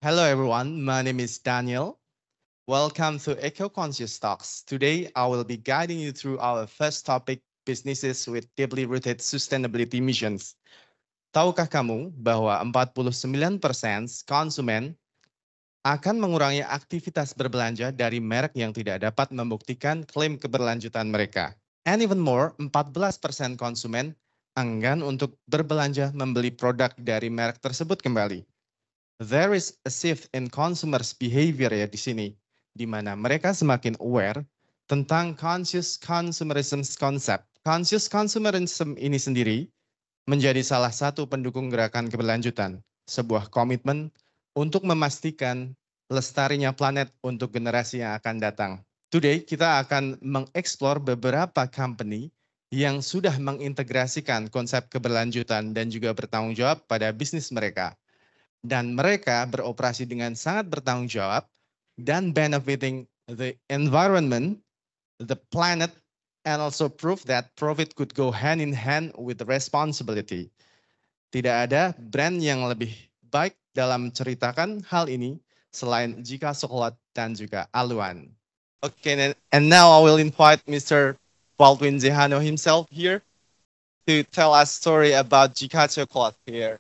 Hello everyone, my name is Daniel. Welcome to Eco Conscious Talks. Today I will be guiding you through our first topic, businesses with deeply rooted sustainability missions. Tahukah kamu bahwa 49% konsumen akan mengurangi aktivitas berbelanja dari merek yang tidak dapat membuktikan klaim keberlanjutan mereka. And even more, 14% konsumen enggan untuk berbelanja membeli produk dari merek tersebut kembali. There is a shift in consumers' behavior ya di sini, di mana mereka semakin aware tentang conscious consumerism concept. Conscious consumerism ini sendiri menjadi salah satu pendukung gerakan keberlanjutan, sebuah komitmen untuk memastikan lestarinya planet untuk generasi yang akan datang. Today kita akan mengeksplor beberapa company yang sudah mengintegrasikan konsep keberlanjutan dan juga bertanggung jawab pada bisnis mereka. Dan mereka beroperasi dengan sangat bertanggung jawab dan benefiting the environment, the planet, and also prove that profit could go hand in hand with responsibility. Tidak ada brand yang lebih baik dalam menceritakan hal ini selain Jika Chocolat dan juga āluān. Okay, and now I will invite Mr. Baldwin Zehano himself here to tell us story about Jika Chocolat here.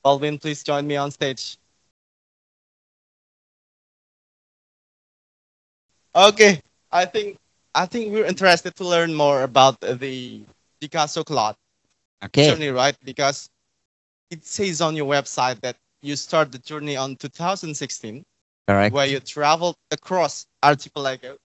Baldwin, please join me on stage. Okay, I think we're interested to learn more about the Jika Chocolat journey, right? Because it says on your website that you start the journey on 2016, Correct. where you traveled across archipelago,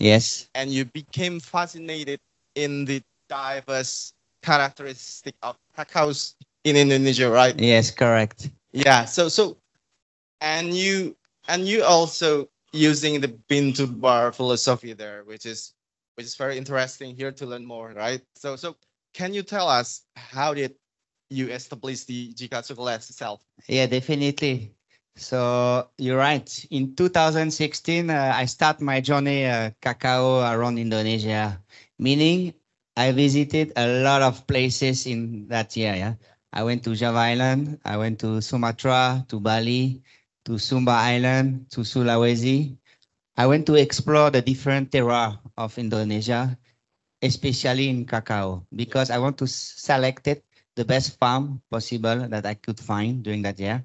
Yes. and you became fascinated in the diverse characteristic of cacaos in Indonesia, right? Yes, correct. Yeah. So and you also using the bin to bar philosophy there, which is very interesting here to learn more, right? So can you tell us how did you establish the Jika Chocolat itself? Yeah, definitely. So you're right. In 2016, I start my journey cacao around Indonesia, meaning I visited a lot of places in that year. Yeah, I went to Java Island, I went to Sumatra, to Bali, to Sumba Island, to Sulawesi. I went to explore the different terroir of Indonesia, especially in cacao, because I want to select it the best farm possible that I could find during that year,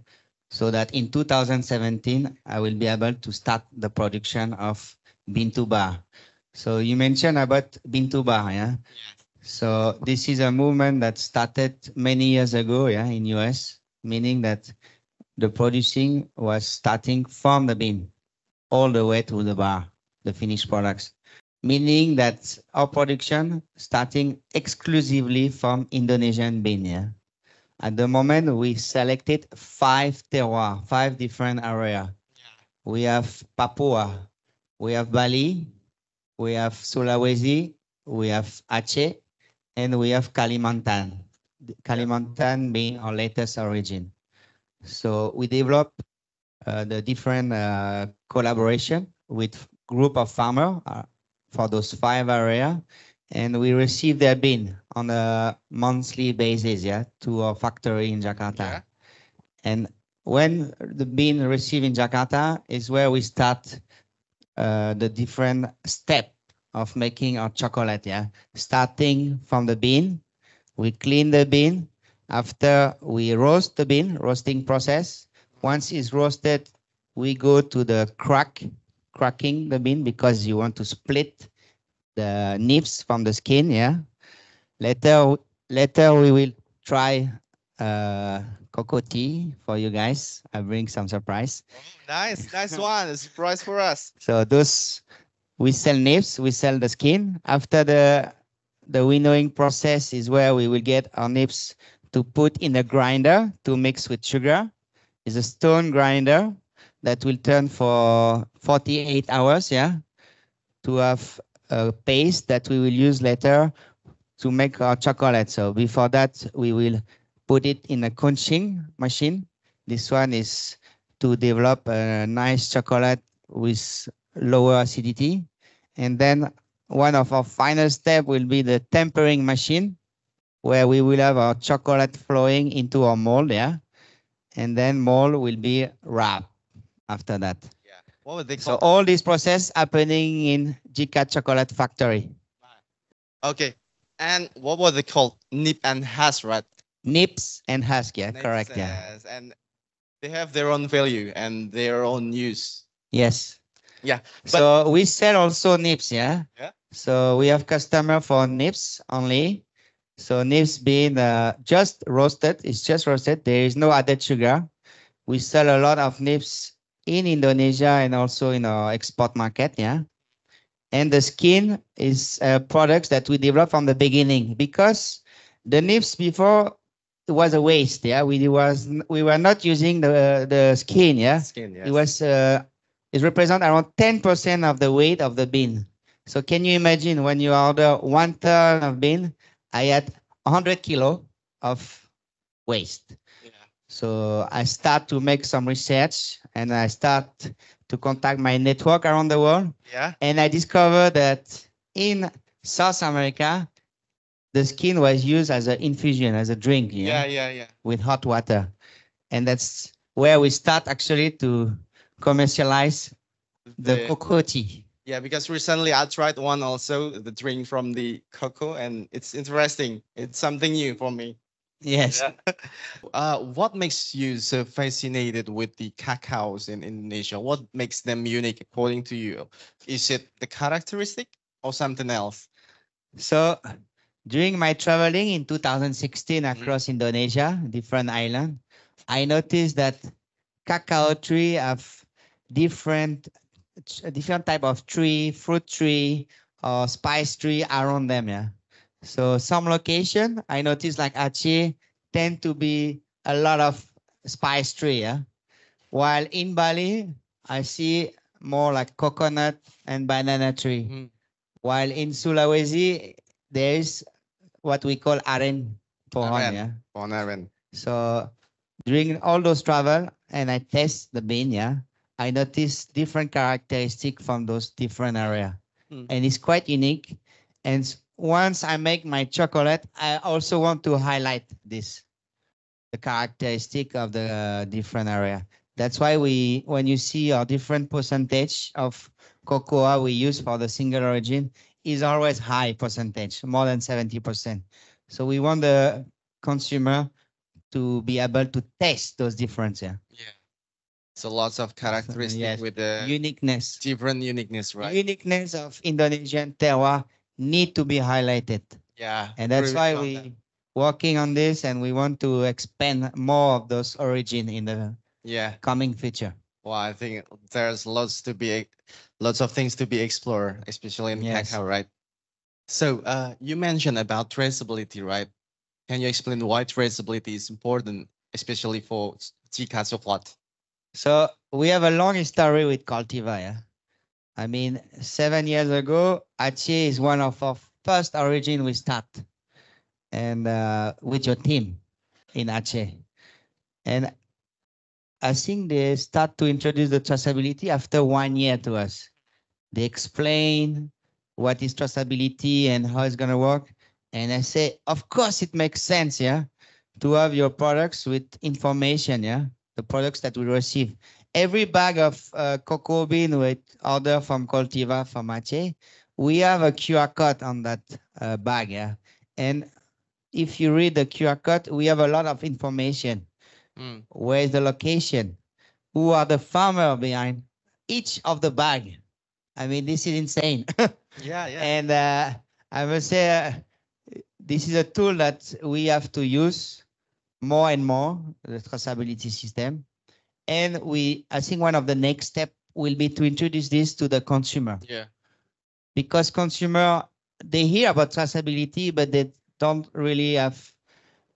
so that in 2017 I will be able to start the production of Bintuba. So you mentioned about Bintuba, yeah? So this is a movement that started many years ago, yeah, in US, meaning that the producing was starting from the bean all the way to the bar, the finished products, meaning that our production starting exclusively from Indonesian bean. Yeah? At the moment, we selected 5 terroirs, 5 different areas. We have Papua, we have Bali, we have Sulawesi, we have Aceh, and we have Kalimantan. Kalimantan being our latest origin. So we developed the different collaboration with group of farmers for those 5 areas, and we receive their bean on a monthly basis, yeah, to our factory in Jakarta. Yeah. And when the bean received in Jakarta is where we start the different step of making our chocolate, yeah. Starting from the bean, we clean the bean. After we roast the bean, roasting process. Once it's roasted, we go to the cracking the bean because you want to split the nibs from the skin, yeah. Later we will try cocoa tea for you guys. I bring some surprise. Nice one. A surprise for us. So those, we sell nibs, we sell the skin. After the winnowing process is where we will get our nibs to put in a grinder to mix with sugar. It's a stone grinder that will turn for 48 hours, yeah, to have a paste that we will use later to make our chocolate. So before that, we will put it in a conching machine. This one is to develop a nice chocolate with lower acidity. And then one of our final step will be the tempering machine, where we will have our chocolate flowing into our mold, yeah. and then mold will be wrapped after that. Yeah. What would they So call? all this process happening in Jika Chocolat factory. Okay. And what were they called? Nip and has, right? Nips and husk, yeah, Nips, correct, yeah. yes. And they have their own value and their own use. Yes. Yeah. But So we sell also nips, yeah. yeah. So we have customer for nips only. So nips being just roasted, it's just roasted. There is no added sugar. We sell a lot of nips in Indonesia and also in our export market, yeah. And the skin is products that we developed from the beginning because the nips before it was a waste, yeah. We were not using the skin, yeah. Skin, yes. It was it represent around 10% of the weight of the bean. So can you imagine when you order 1 ton of bean, I had 100 kilo of waste. Yeah. So I start to make some research and I start to contact my network around the world. Yeah. And I discovered that in South America, the skin was used as an infusion, as a drink, Yeah. with hot water. And that's where we start actually to commercialize the cocoa tea. Yeah, because recently I tried one also, the drink from the cocoa, and it's interesting. It's something new for me. Yes. Yeah. What makes you so fascinated with the cacaos in Indonesia? What makes them unique according to you? Is it the characteristic or something else? So during my traveling in 2016 across Indonesia, different island, I noticed that cacao tree have different different type of tree, fruit tree, or spice tree around them. Yeah. So some location I noticed like Aceh tend to be a lot of spice tree. Yeah. While in Bali, I see more like coconut and banana tree. Mm. While in Sulawesi, there is what we call aren pohon. Aren. Yeah. Pohon aren. So during all those travel and I test the bean, yeah, I notice different characteristic from those different area. And it's quite unique. And once I make my chocolate, I also want to highlight this, the characteristic of the different area. That's why when you see our different percentage of cocoa we use for the single origin is always high percentage, more than 70%. So we want the consumer to be able to taste those differences. Yeah. So lots of characteristics Yes. with the Uniqueness. different uniqueness, right? Uniqueness of Indonesian terroir need to be highlighted. Yeah. And that's agree with why you on that. we working on this and we want to expand more of those origin in the Yeah. coming future. Well, I think there's lots of things to be explored, especially in Yes. cacao, right? So, you mentioned about traceability, right? Can you explain why traceability is important, especially for Jika Chocolat? So we have a long history with Cultiva. Yeah? I mean, 7 years ago, Aceh is one of our first origin we start, and with your team in Aceh. And I think they start to introduce the traceability after 1 year to us. They explain what is traceability and how it's going to work. And I say, of course, it makes sense, yeah, to have your products with information, yeah, the products that we receive. Every bag of cocoa bean with order from Cultiva from Aceh, we have a QR code on that bag, yeah. And if you read the QR code, we have a lot of information. Where is the location? Who are the farmer behind each of the bag? I mean, this is insane. Yeah. And I must say, this is a tool that we have to use more and more, the traceability system. And I think one of the next step will be to introduce this to the consumer. Yeah. Because consumer, they hear about traceability, but they don't really have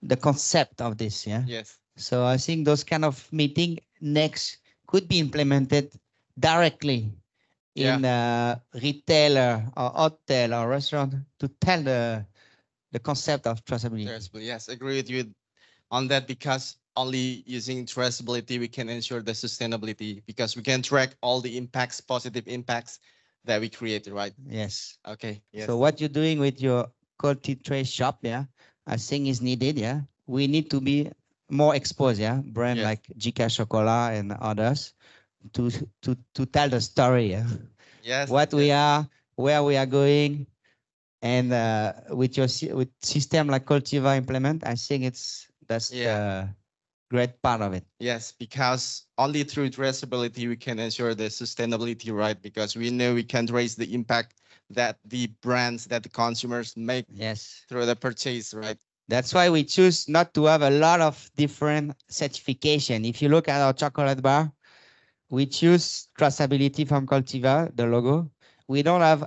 the concept of this. Yeah. Yes. So I think those kind of meeting next could be implemented directly in retailer or hotel or restaurant to tell the concept of traceability. Traceability. Yes, agree with you on that because only using traceability we can ensure the sustainability because we can track all the impacts, positive impacts that we created, right? Yes. Okay. Yes. So what you're doing with your cold tea tray shop, yeah, I think is needed, yeah. We need to be more exposed, yeah, brand Yes. like Jika Chocolat and others to to tell the story, yeah? Yes. What we Yes. are, where we are going, and with your with system like Cultiva implement, I think that's Yeah. the great part of it. Yes, because only through traceability we can ensure the sustainability, right? Because we know we can trace the impact that the brands, that the consumers make Yes. through the purchase, right? That's why we choose not to have a lot of different certification. If you look at our chocolate bar, we choose traceability from Cultiva, the logo. We don't have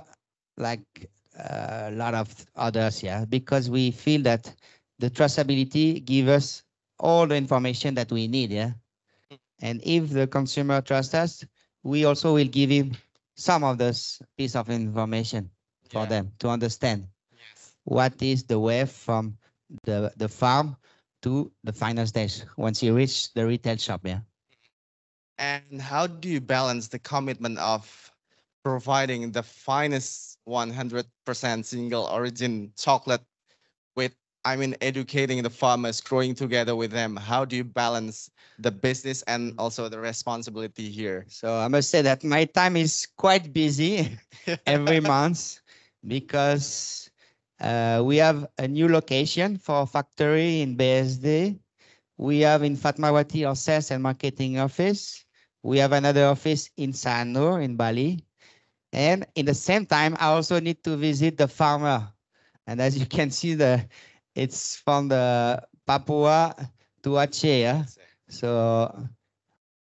like a lot of others, yeah, because we feel that the traceability give us all the information that we need, yeah. And if the consumer trusts us, we also will give him some of this piece of information for Yeah. them to understand Yes. what is the way from the farm to the final stage once you reach the retail shop, yeah. And how do you balance the commitment of providing the finest 100% single origin chocolate with, I mean, educating the farmers, growing together with them? How do you balance the business and also the responsibility here? So I must say that my time is quite busy every month because we have a new location for factory in BSD. We have in Fatmawati our sales and marketing office. We have another office in Sanur in Bali. And in the same time, I also need to visit the farmer. And as you can see, it's from the Papua to Aceh. Yeah? So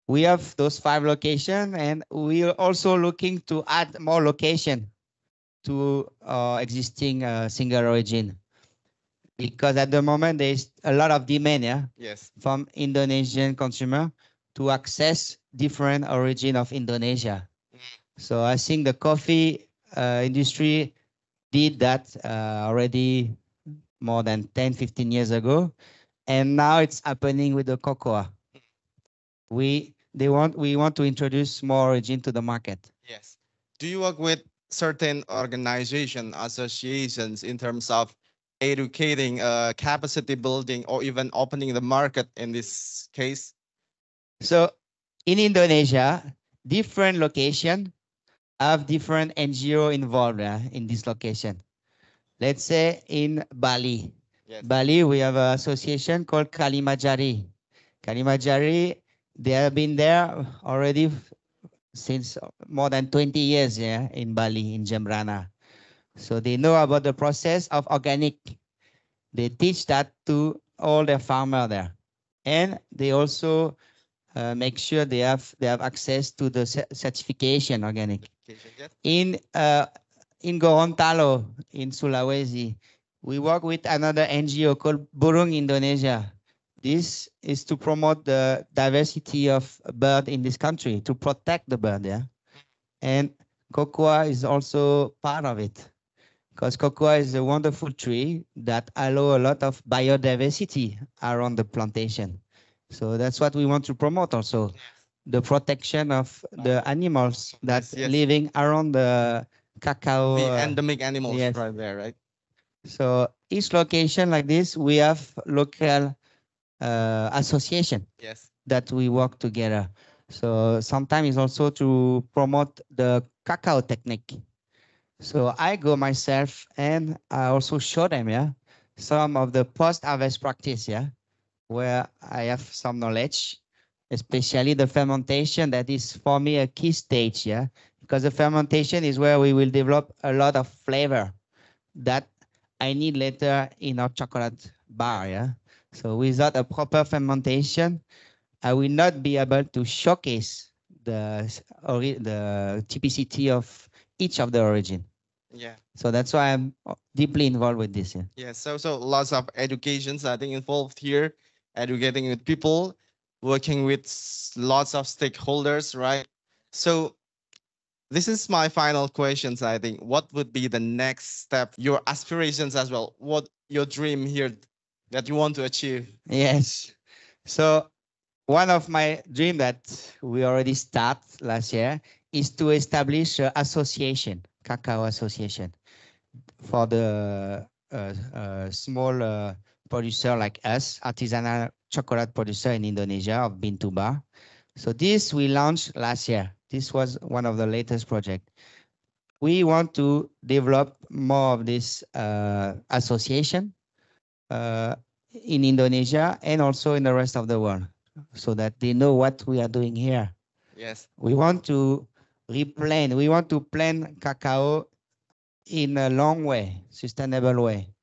we have those 5 locations, and we are also looking to add more location to existing single origin, because at the moment there's a lot of demand, yeah, Yes. from Indonesian consumer to access different origin of Indonesia. So I think the coffee industry did that already more than 10, 15 years ago, and now it's happening with the cocoa. We want to introduce more origin to the market. Yes. Do you work with certain organization, associations in terms of educating, capacity building, or even opening the market in this case? So in Indonesia, different location have different NGO involved in this location. Let's say in Bali. Yes. Bali, we have an association called Kalimajari. Kalimajari, they have been there already since more than 20 years, yeah, in Bali, in Jembrana. So they know about the process of organic. They teach that to all the farmer there. And they also make sure they have access to the certification organic. Yes. In Gorontalo, in Sulawesi, we work with another NGO called Burung Indonesia. This is to promote the diversity of bird in this country, to protect the bird, yeah. And cocoa is also part of it, because cocoa is a wonderful tree that allow a lot of biodiversity around the plantation. So that's what we want to promote also, the protection of the animals that Yes, yes. living around the cacao. The endemic animals Yes. right there, right? So each location like this, we have local association Yes. that we work together. So sometimes it's also to promote the cacao technique. So I go myself and I also show them, yeah, some of the post-harvest practice, yeah, where I have some knowledge, especially the fermentation. That is for me a key stage, yeah, because the fermentation is where we will develop a lot of flavor that I need later in our chocolate bar, yeah. So without a proper fermentation, I will not be able to showcase the typicity of each of the origin. Yeah. So that's why I'm deeply involved with this. Yeah. Yeah. So lots of educations I think involved here, educating with people, working with lots of stakeholders, right? So this is my final questions. I think what would be the next step, your aspirations as well, what your dream here that you want to achieve? Yes. So one of my dream that we already start last year is to establish an association, cacao association, for the small producer like us, artisanal chocolate producer in Indonesia of bean to bar. So this we launched last year. This was one of the latest projects. We want to develop more of this association in Indonesia and also in the rest of the world, so that they know what we are doing here. Yes. We want to replan. We want to plant cacao in a long way, sustainable way.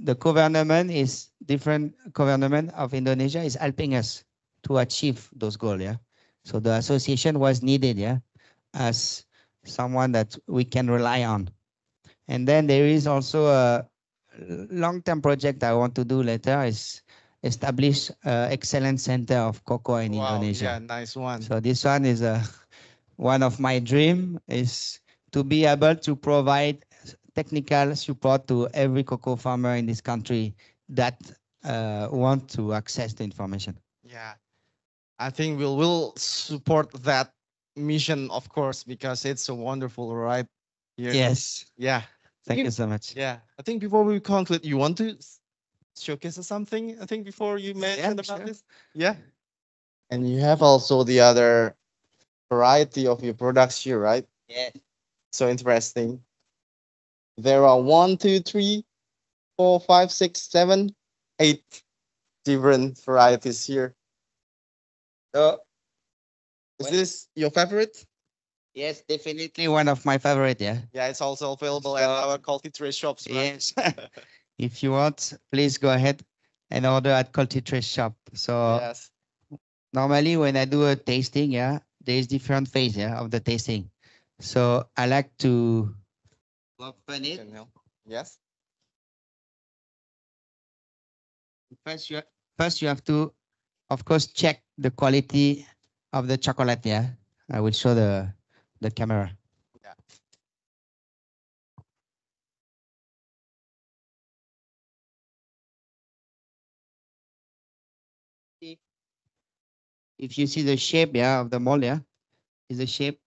The government is different. Government of Indonesia is helping us to achieve those goals. Yeah. So the association was needed. Yeah, as someone that we can rely on. And then there is also a long-term project I want to do later is establish excellence center of cocoa in Wow. Yeah. Indonesia. Nice one. So this one is one of my dream is to be able to provide technical support to every cocoa farmer in this country that want to access the information. Yeah. I think we'll support that mission, of course, because it's so wonderful, right? Here. Yes. Yeah. Thank you so much. Yeah. I think before we conclude, you want to showcase something? I think before you mentioned about sure. this. Yeah. And you have also the other variety of your products here, right? Yeah. So interesting. There are 1, 2, 3, 4, 5, 6, 7, 8 different varieties here. So Is this your favorite? yes, definitely one of my favorite. Yeah. Yeah, it's also available at our cultivator shops, right? Yes. If you want, please go ahead and order at Cultitrace shop. So Yes. normally when I do a tasting, yeah, there is different phase, yeah, of the tasting. So I like to open it. Yes. First you have to, of course, check the quality of the chocolate. Yeah, I will show the camera. Yeah. If you see the shape, yeah, of the mold, yeah, is a shape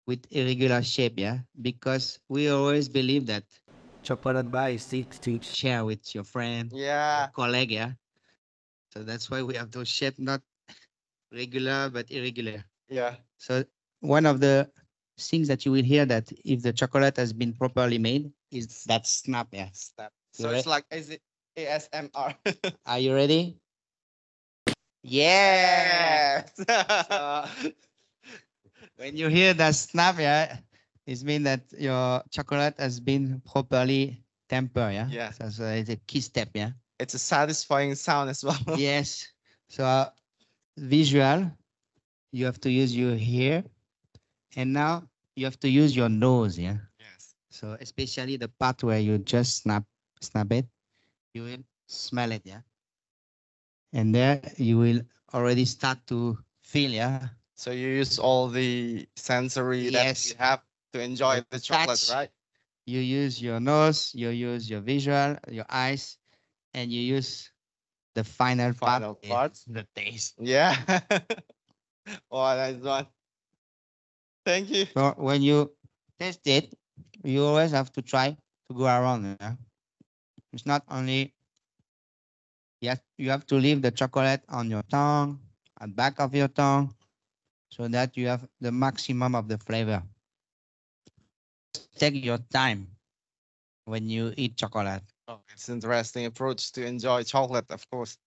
with irregular shape, yeah, because we always believe that chocolate bar is to share with your friend, Yeah. colleague, yeah. So that's why we have those shape, not regular but irregular. Yeah. So one of the things that you will hear that if the chocolate has been properly made is that snap, yeah. Snap. You So it's like ASMR. Are you ready? Yeah. Yes. When you hear that snap, yeah, it means that your chocolate has been properly tempered, yeah. Yeah. So it's a key step, yeah. It's a satisfying sound as well. Yes. So visual, you have to use your ear, and now you have to use your nose, yeah. Yes. So especially the part where you just snap it, you will smell it, yeah. And there you will already start to feel, yeah. So you use all the sensory that Yes. you have to enjoy the chocolate, touch. right? You use your nose, you use your visual, your eyes, and you use the final Final part. the taste. Yeah. Oh, nice one. Thank you. So when you taste it, you always have to try to go around. Yeah? It's not only you have to leave the chocolate on your tongue, at back of your tongue, so that you have the maximum of the flavor. Take your time when you eat chocolate. Oh, it's an interesting approach to enjoy chocolate, of course.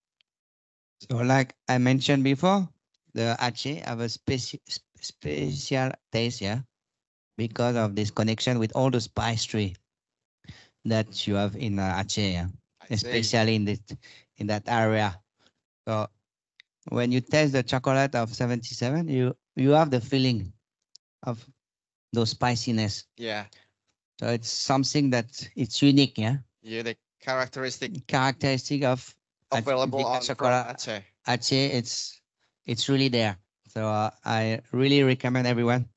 So like I mentioned before, the Aceh have a special taste, yeah, because of this connection with all the spice tree that you have in Aceh, yeah? I see. Especially in that area. So when you taste the chocolate of 77, you have the feeling of those spiciness. Yeah. So it's something that it's unique, yeah. Unique characteristic Characteristic of available Jika on Chocolat. Aceh. Aceh, it's really there. So I really recommend everyone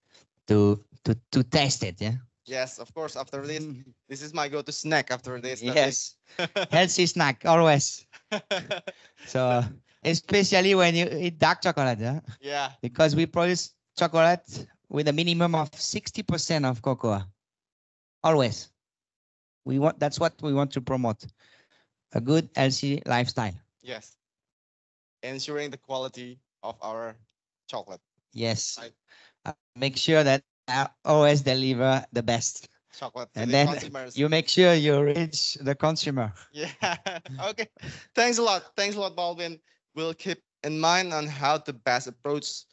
to taste it, yeah. Yes, of course. After this, this is my go-to snack. After this, Yes, healthy snack always. So especially when you eat dark chocolate, yeah. Yeah. Because we produce chocolate with a minimum of 60% of cocoa. Always. That's what we want to promote. a good, healthy lifestyle. Yes, ensuring the quality of our chocolate. Yes. Right. Make sure that I always deliver the best. Chocolate to And the then consumers. you make sure you reach the consumer. Yeah. Okay. Thanks a lot. Thanks a lot, Baldwin. We'll keep in mind on how to best approach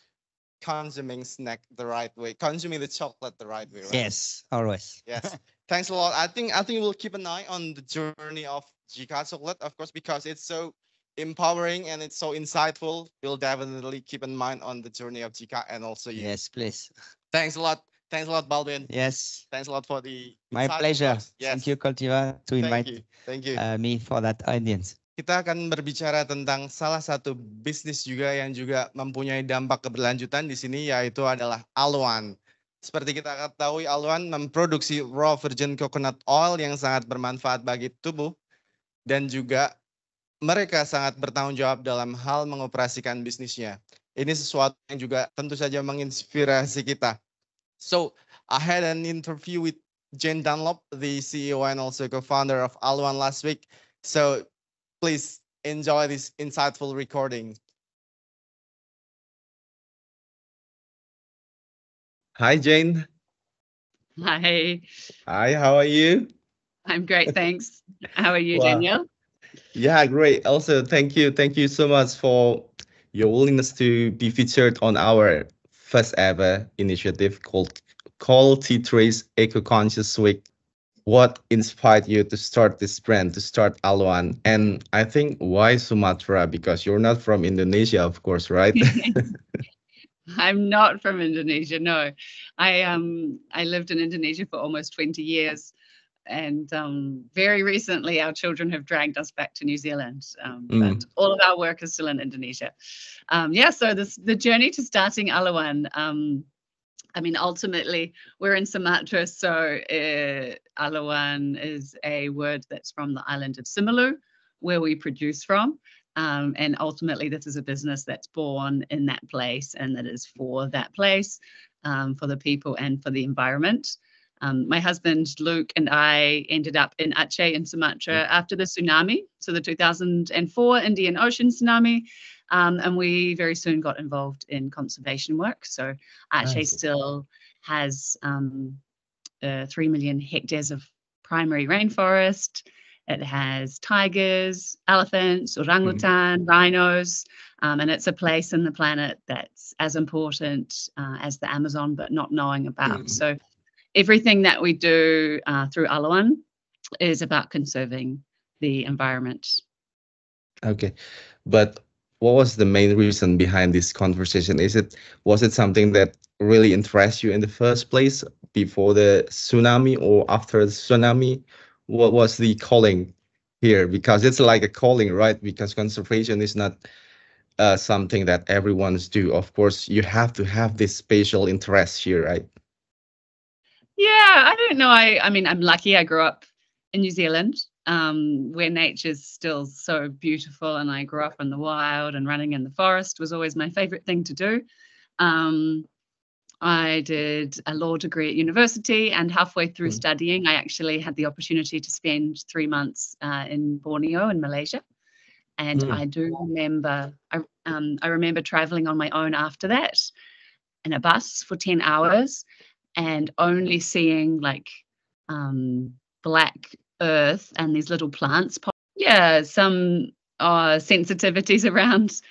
consuming snack the right way, consuming the chocolate the right way, right? Yes, always. Yes. Thanks a lot. I think we'll keep an eye on the journey of Jika Chocolate, of course, because it's so empowering and it's so insightful. We'll definitely keep in mind on the journey of Jika and also you. Yes, please. Thanks a lot. Thanks a lot, Baldwin. Yes, Thanks a lot for the my insightful pleasure. talks. Thank Yes. you, Cultiva, to Thank invite you. Thank you. me for that audience. Kita akan berbicara tentang salah satu bisnis juga yang juga mempunyai dampak keberlanjutan di sini, yaitu adalah āluān. Seperti kita ketahui, āluān memproduksi raw virgin coconut oil yang sangat bermanfaat bagi tubuh dan juga mereka sangat bertanggung jawab dalam hal mengoperasikan bisnisnya. Ini sesuatu yang juga tentu saja menginspirasi kita. So, I had an interview with Jane Dunlop, the CEO and also co-founder of āluān last week. So, please enjoy this insightful recording. Hi, Jane. Hi, Hi, how are you? I'm great, thanks. How are you, Wow. Danielle? Yeah, great. Also, thank you. Thank you so much for your willingness to be featured on our first ever initiative called Call Tea Trace Eco Conscious Week. What inspired you to start this brand, to start āluān? And I think why Sumatra? Because you're not from Indonesia, of course, right? I'm not from Indonesia, no. I lived in Indonesia for almost 20 years, and very recently our children have dragged us back to New Zealand, but all of our work is still in Indonesia. So the journey to starting āluān, I mean, ultimately, we're in Sumatra, so āluān is a word that's from the island of Simalu, where we produce from. And ultimately, this is a business that's born in that place and that is for that place, for the people and for the environment. My husband, Luke, and I ended up in Aceh in Sumatra after the tsunami, so the 2004 Indian Ocean tsunami. And we very soon got involved in conservation work. So Aceh still has 3 million hectares of primary rainforest. It has tigers, elephants, orangutan, rhinos, and it's a place in the planet that's as important as the Amazon, but not knowing about. So everything that we do through āluān is about conserving the environment. Okay, but what was the main reason behind this conversation? Was it something that really interests you in the first place before the tsunami or after the tsunami? What was the calling here? Because it's like a calling, right? Because conservation is not something that everyone's do. Of course, you have to have this spatial interest here, right? Yeah, I don't know. I mean, I'm lucky I grew up in New Zealand, where nature's still so beautiful, and I grew up in the wild, and running in the forest was always my favorite thing to do. I did a law degree at university, and halfway through studying, I actually had the opportunity to spend 3 months in Borneo in Malaysia. And I do remember, I remember traveling on my own after that in a bus for 10 hours and only seeing like black earth and these little plants. Yeah, some sensitivities around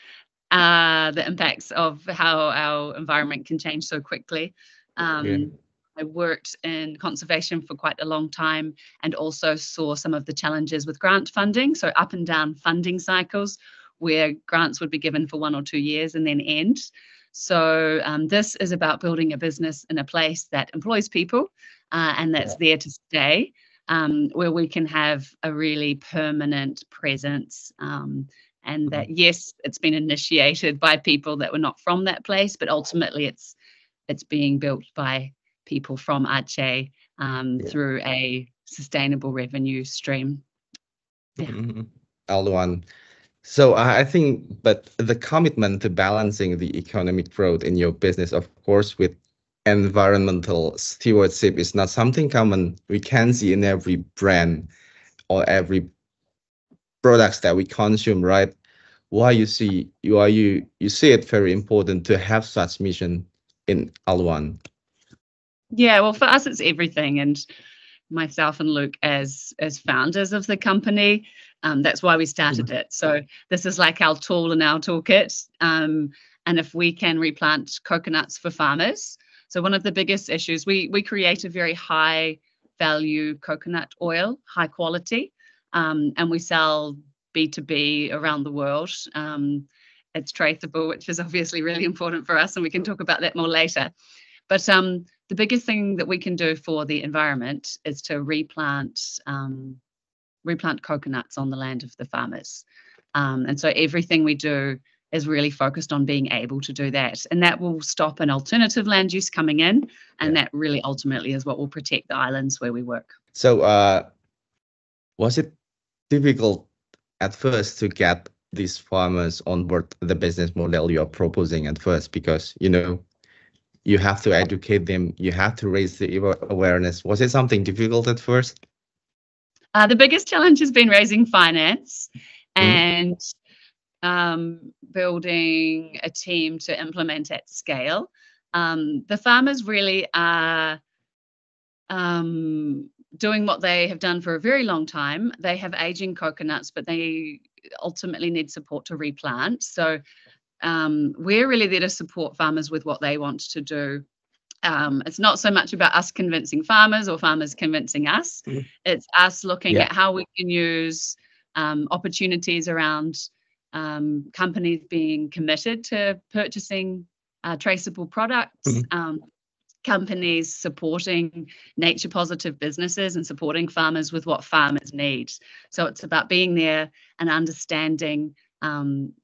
the impacts of how our environment can change so quickly. I worked in conservation for quite a long time and also saw some of the challenges with grant funding, so up and down funding cycles where grants would be given for 1 or 2 years and then end. So this is about building a business in a place that employs people and that's there to stay, where we can have a really permanent presence. And that, yes, it's been initiated by people that were not from that place, but ultimately it's being built by people from Aceh through a sustainable revenue stream. āluān. So I think, but the commitment to balancing the economic growth in your business, of course, with environmental stewardship is not something common we can see in every brand or every products that we consume, right? Why you see it very important to have such mission in āluān? Yeah, well, for us, it's everything. And myself and Luke, as founders of the company, that's why we started it. So this is like our tool in our toolkit. And if we can replant coconuts for farmers, so one of the biggest issues, we create a very high value coconut oil, high quality, and we sell B2B around the world. It's traceable, which is obviously really important for us, and we can talk about that more later. But the biggest thing that we can do for the environment is to replant coconuts on the land of the farmers. And so everything we do is really focused on being able to do that. And that will stop an alternative land use coming in. And that really ultimately is what will protect the islands where we work. So was it difficult at first to get these farmers on board the business model you are proposing at first? Because, you have to educate them, you have to raise the awareness. Was it something difficult at first? The biggest challenge has been raising finance and building a team to implement at scale. The farmers really are doing what they have done for a very long time. They have aging coconuts, but they ultimately need support to replant. So we're really there to support farmers with what they want to do. It's not so much about us convincing farmers or farmers convincing us. It's us looking at how we can use opportunities around companies being committed to purchasing traceable products, companies supporting nature positive businesses and supporting farmers with what farmers need. So it's about being there and understanding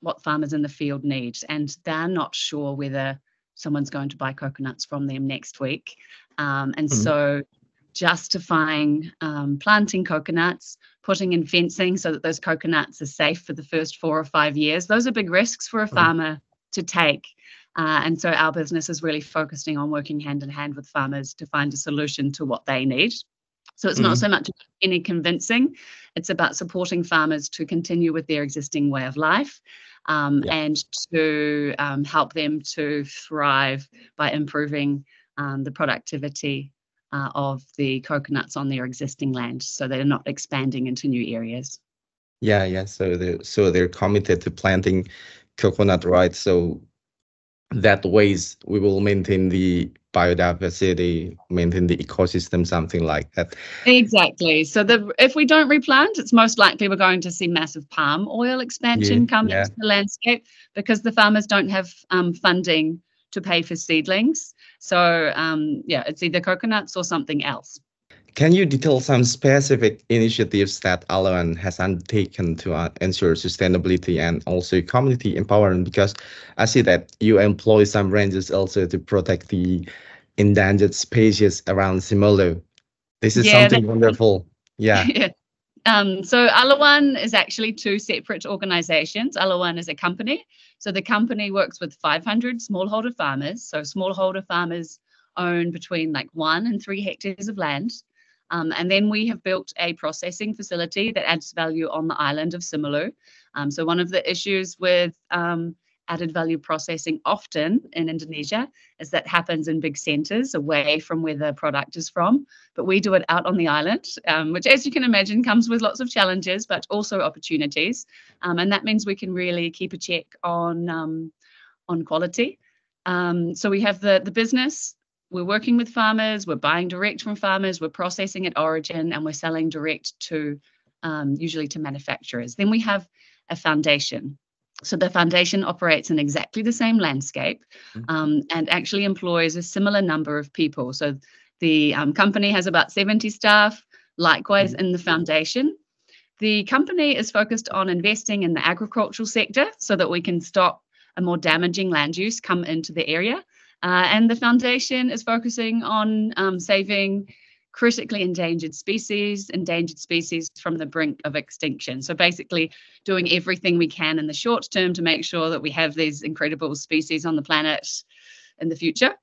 what farmers in the field need, and they're not sure whether someone's going to buy coconuts from them next week. And so justifying planting coconuts, putting in fencing so that those coconuts are safe for the first 4 or 5 years, those are big risks for a farmer to take. And so our business is really focusing on working hand in hand with farmers to find a solution to what they need. So it's not so much any convincing, it's about supporting farmers to continue with their existing way of life and to help them to thrive by improving the productivity of the coconuts on their existing land, so they're not expanding into new areas. Yeah. So they're committed to planting coconut, right? So that ways we will maintain the biodiversity, maintain the ecosystem, something like that. Exactly. So if we don't replant, it's most likely we're going to see massive palm oil expansion come into the landscape, because the farmers don't have funding to pay for seedlings. So it's either coconuts or something else. Can you detail some specific initiatives that āluān has undertaken to ensure sustainability and also community empowerment? Because I see that you employ some rangers also to protect the endangered species around Simolo. This is something wonderful. Yeah. So āluān is actually 2 separate organizations. āluān is a company. So the company works with 500 smallholder farmers. So smallholder farmers own between 1 and 3 hectares of land. And then we have built a processing facility that adds value on the island of Simolo. So one of the issues with added value processing often in Indonesia is that happens in big centres away from where the product is from. But we do it out on the island, which, as you can imagine, comes with lots of challenges, but also opportunities. And that means we can really keep a check on quality. So we have the business. We're working with farmers, we're buying direct from farmers, we're processing at origin, and we're selling direct to usually to manufacturers. Then we have a foundation. So the foundation operates in exactly the same landscape and actually employs a similar number of people. So the company has about 70 staff, likewise in the foundation. The company is focused on investing in the agricultural sector so that we can stop a more damaging land use come into the area. And the foundation is focusing on saving critically endangered species from the brink of extinction. So basically doing everything we can in the short term to make sure that we have these incredible species on the planet in the future.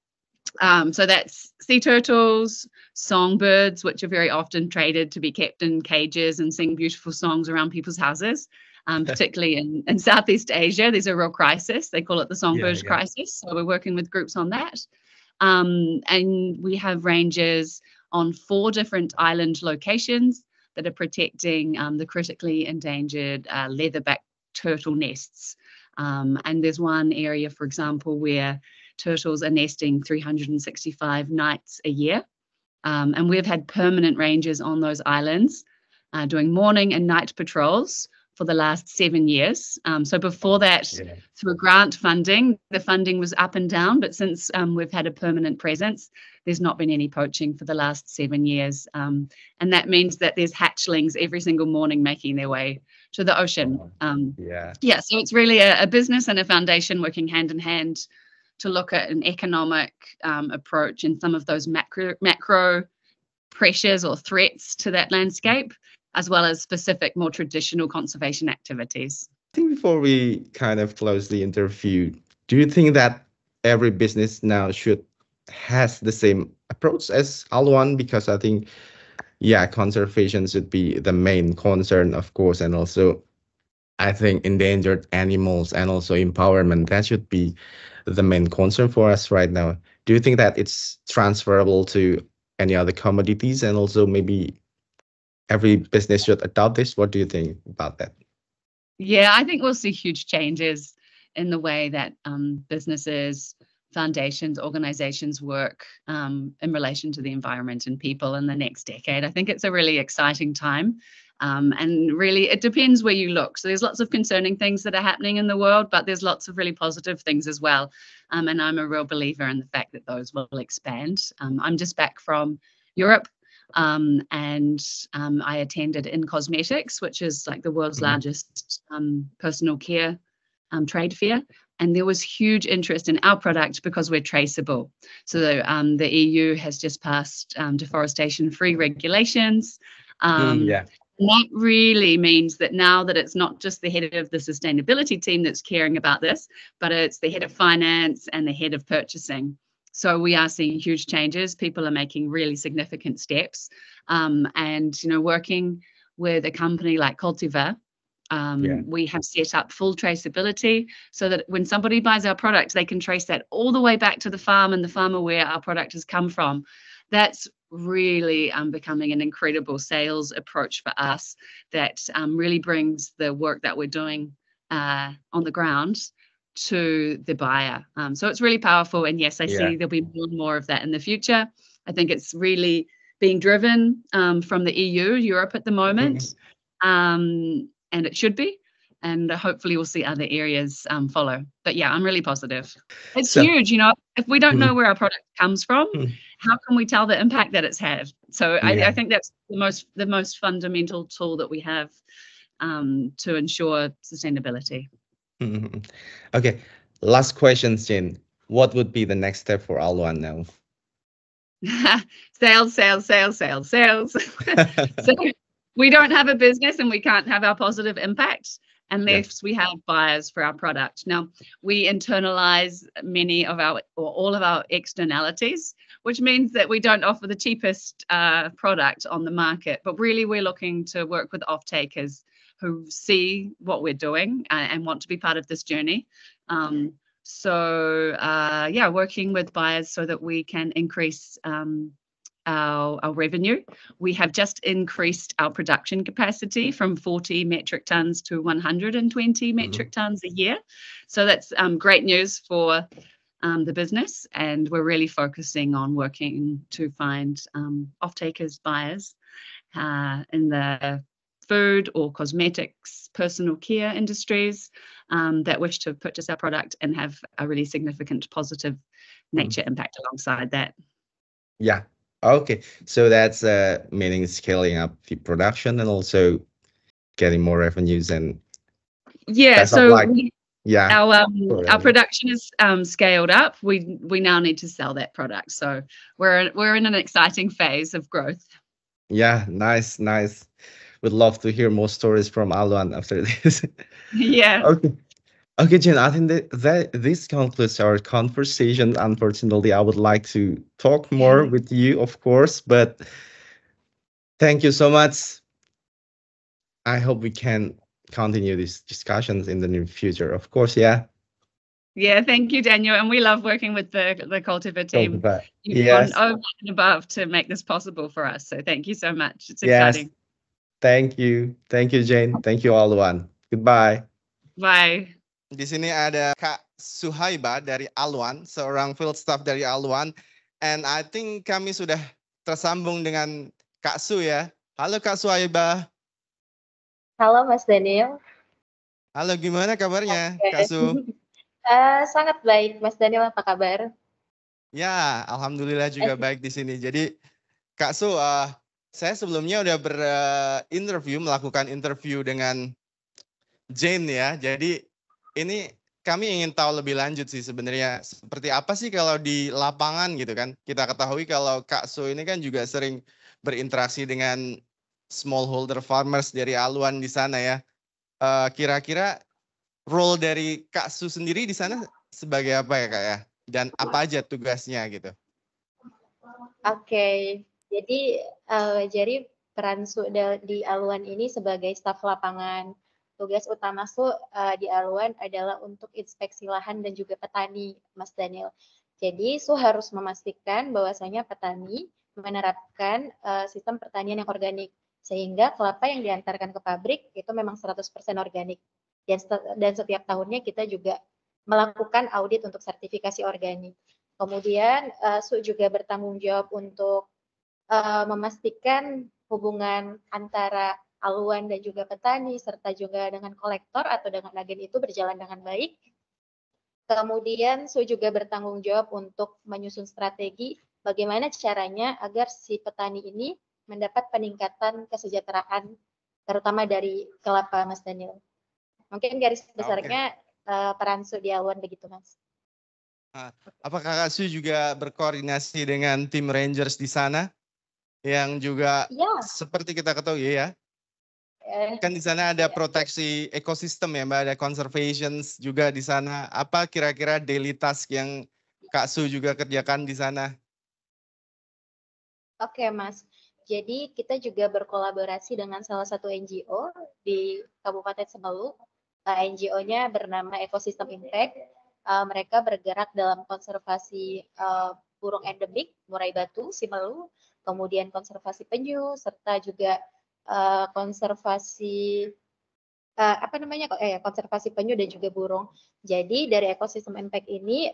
So that's sea turtles, songbirds, which are very often traded to be kept in cages and sing beautiful songs around people's houses, particularly in Southeast Asia. There's a real crisis. They call it the songbird crisis. So we're working with groups on that. And we have rangers on 4 different island locations that are protecting the critically endangered leatherback turtle nests. And there's one area, for example, where turtles are nesting 365 nights a year. And we've had permanent rangers on those islands doing morning and night patrols for the last 7 years. So before that, through grant funding, the funding was up and down. But since we've had a permanent presence, there's not been any poaching for the last 7 years. And that means that there's hatchlings every single morning making their way to the ocean. So it's really a business and a foundation working hand in hand to look at an economic approach and some of those macro pressures or threats to that landscape, as well as specific, more traditional conservation activities. I think before we kind of close the interview, do you think that every business now has the same approach as āluān? Because I think, conservation should be the main concern, of course, and also I think endangered animals and also empowerment, that should be the main concern for us right now. Do you think that it's transferable to any other commodities, and also maybe every business should adopt this? What do you think about that? Yeah, I think we'll see huge changes in the way that businesses, foundations, organizations work in relation to the environment and people in the next decade. I think it's a really exciting time. And really, it depends where you look. So there's lots of concerning things that are happening in the world, but there's lots of really positive things as well. And I'm a real believer in the fact that those will expand. I'm just back from Europe. And I attended In Cosmetics, which is like the world's largest personal care trade fair. And there was huge interest in our product because we're traceable. So the EU has just passed deforestation-free regulations. And that really means that now that it's not just the head of the sustainability team that's caring about this, but it's the head of finance and the head of purchasing. So we are seeing huge changes. People are making really significant steps. And, working with a company like Cultivar, we have set up full traceability so that when somebody buys our product, they can trace that all the way back to the farm and the farmer where our product has come from. That's really becoming an incredible sales approach for us that really brings the work that we're doing on the ground to the buyer. So it's really powerful. And yes, I see there'll be more and more of that in the future. I think it's really being driven from the EU, Europe at the moment, and it should be. And hopefully we'll see other areas follow. But yeah, I'm really positive. It's huge, if we don't know where our product comes from, how can we tell the impact that it's had? So I think that's the most fundamental tool that we have to ensure sustainability. Okay, last question, Jane. What would be the next step for āluān now? Sales. So we don't have a business and we can't have our positive impact unless we have buyers for our product. Now, we internalize many of our or all of our externalities, which means that we don't offer the cheapest product on the market, but really we're looking to work with off-takers who see what we're doing and want to be part of this journey. Working with buyers so that we can increase our revenue. We have just increased our production capacity from 40 metric tons to 120 metric tons a year. So that's great news for the business. And we're really focusing on working to find off-takers, buyers in the food or cosmetics, personal care industries that wish to purchase our product and have a really significant positive nature impact alongside that. Yeah. Okay. So that's meaning scaling up the production and also getting more revenues and our production is scaled up. We now need to sell that product. So we're in an exciting phase of growth. Yeah, nice. Would love to hear more stories from āluān after this. Yeah. Okay. Okay, Jen, I think that this concludes our conversation. Unfortunately, I would like to talk more with you, of course, but thank you so much. I hope we can continue these discussions in the near future. Of course, yeah. Yeah, thank you, Daniel. And we love working with the Cultivar team. You've gone Yes, over and above to make this possible for us. So thank you so much. It's yes. exciting. Thank you. Thank you, Jane. Thank you, āluān. Goodbye. Bye. Di sini ada Kak Suhaiba dari āluān, seorang field staff dari āluān. And I think kami sudah tersambung dengan Kak Su ya. Halo Kak Suhaiba. Halo Mas Daniel. Halo, gimana kabarnya Oke. Kak Su? Sangat baik, Mas Daniel, apa kabar? Ya, alhamdulillah juga baik di sini. Jadi Kak Su, saya sebelumnya udah melakukan interview dengan Jane ya. Jadi ini kami ingin tahu lebih lanjut sih sebenarnya seperti apa sih kalau di lapangan gitu kan. Kita ketahui kalau Kak Su ini kan juga sering berinteraksi dengan smallholder farmers dari āluān di sana ya. Kira-kira role dari Kak Su sendiri di sana sebagai apa ya Kak ya? Dan apa aja tugasnya gitu? Oke, jadi peran Su di āluān ini sebagai staf lapangan. Tugas utama Su di āluān adalah untuk inspeksi lahan dan juga petani, Mas Daniel. Jadi Su harus memastikan bahwasanya petani menerapkan sistem pertanian yang organik, sehingga kelapa yang diantarkan ke pabrik itu memang 100% organik. Dan setiap tahunnya kita juga melakukan audit untuk sertifikasi organik. Kemudian Su juga bertanggung jawab untuk memastikan hubungan antara āluān dan juga petani serta juga dengan kolektor atau dengan agen itu berjalan dengan baik. Kemudian Su juga bertanggung jawab untuk menyusun strategi bagaimana caranya agar si petani ini mendapat peningkatan kesejahteraan terutama dari kelapa, Mas Daniel. Mungkin garis besarnya peran Su di āluān begitu, Mas. Apakah Kak Su juga berkoordinasi dengan tim Rangers di sana yang juga seperti kita ketahui ya? Kan di sana ada proteksi ekosistem ya Mbak, ada conservation juga di sana. Apa kira-kira daily task yang Kak Su juga kerjakan di sana? Oke, Mas. Jadi kita juga berkolaborasi dengan salah satu NGO di Kabupaten Semelu. NGO-nya bernama Ecosystem Impact. Mereka bergerak dalam konservasi burung endemik, murai batu, Simelu, kemudian konservasi penyu, serta juga konservasi konservasi penyu dan juga burung. Jadi dari Ecosystem Impact ini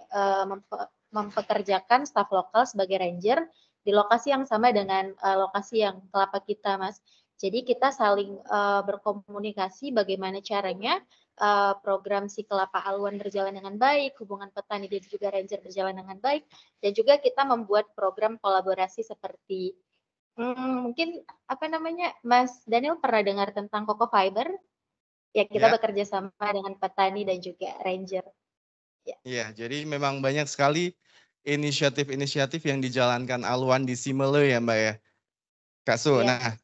mempekerjakan staf lokal sebagai ranger di lokasi yang sama dengan lokasi yang kelapa kita, Mas. Jadi kita saling berkomunikasi bagaimana caranya program si kelapa āluān berjalan dengan baik, hubungan petani dan juga ranger berjalan dengan baik, dan juga kita membuat program kolaborasi seperti mungkin Mas Daniel pernah dengar tentang Coco Fiber? Ya, kita bekerja sama dengan petani dan juga ranger. Iya, jadi memang banyak sekali inisiatif-inisiatif yang dijalankan āluān di Simelu ya Mbak ya. Kak Su, nah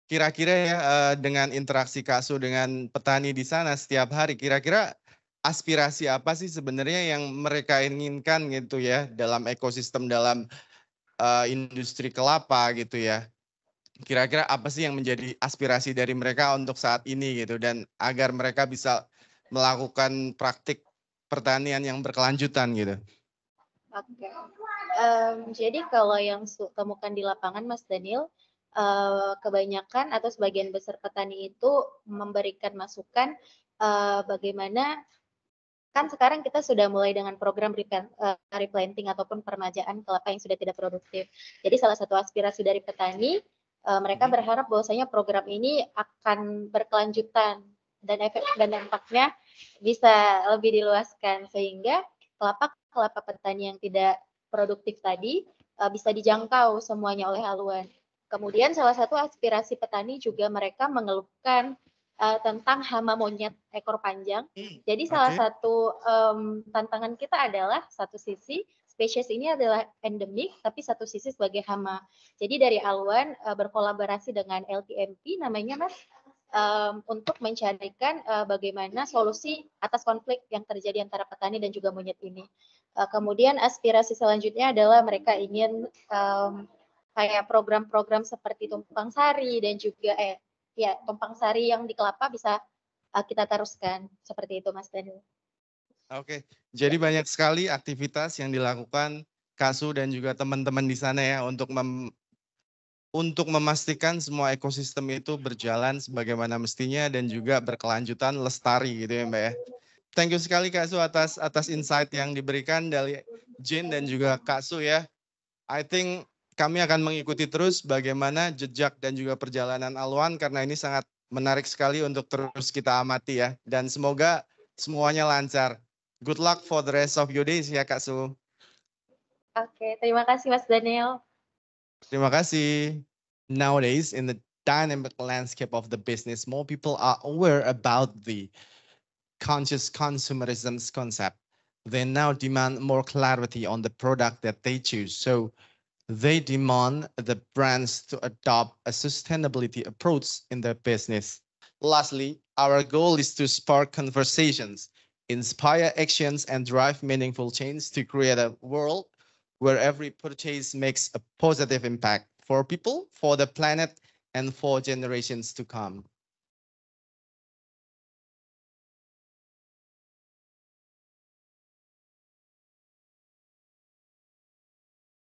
kira-kira ya dengan interaksi Kak Su dengan petani di sana setiap hari, kira-kira aspirasi apa sih sebenarnya yang mereka inginkan gitu ya dalam ekosistem, dalam industri kelapa gitu ya. Kira-kira apa sih yang menjadi aspirasi dari mereka untuk saat ini gitu dan agar mereka bisa melakukan praktik pertanian yang berkelanjutan gitu. Oke. Jadi kalau yang temukan di lapangan, Mas Daniel, kebanyakan atau sebagian besar petani itu memberikan masukan bagaimana kan sekarang kita sudah mulai dengan program replanting ataupun permajaan kelapa yang sudah tidak produktif. Jadi salah satu aspirasi dari petani, mereka berharap bahwasanya program ini akan berkelanjutan dan efek dan dampaknya bisa lebih diluaskan sehingga kelapa petani yang tidak produktif tadi bisa dijangkau semuanya oleh āluān. Kemudian salah satu aspirasi petani juga mereka mengeluhkan tentang hama monyet ekor panjang. Jadi salah satu tantangan kita adalah satu sisi spesies ini adalah endemik, tapi satu sisi sebagai hama. Jadi dari āluān berkolaborasi dengan LTMP namanya Mas, untuk mencarikan bagaimana solusi atas konflik yang terjadi antara petani dan juga monyet ini. Kemudian aspirasi selanjutnya adalah mereka ingin kayak program-program seperti tumpang sari dan juga tumpang sari yang di kelapa bisa kita teruskan seperti itu, Mas Daniel. Oke, jadi banyak sekali aktivitas yang dilakukan Kasu dan juga teman-teman di sana ya untuk memastikan semua ekosistem itu berjalan sebagaimana mestinya dan juga berkelanjutan lestari gitu ya Mbak ya. Thank you sekali Kak Su atas insight yang diberikan dari Jin dan juga Kak Su ya. I think kami akan mengikuti terus bagaimana jejak dan juga perjalanan āluān karena ini sangat menarik sekali untuk terus kita amati ya. Dan semoga semuanya lancar. Good luck for the rest of your days ya Kak Su. Oke, terima kasih Mas Daniel. Terima kasih. Nowadays, in the dynamic landscape of the business, more people are aware about the conscious consumerism's concept. They now demand more clarity on the product that they choose. So they demand the brands to adopt a sustainability approach in their business. Lastly, our goal is to spark conversations, inspire actions, and drive meaningful change to create a world where every purchase makes a positive impact for people, for the planet, and for generations to come.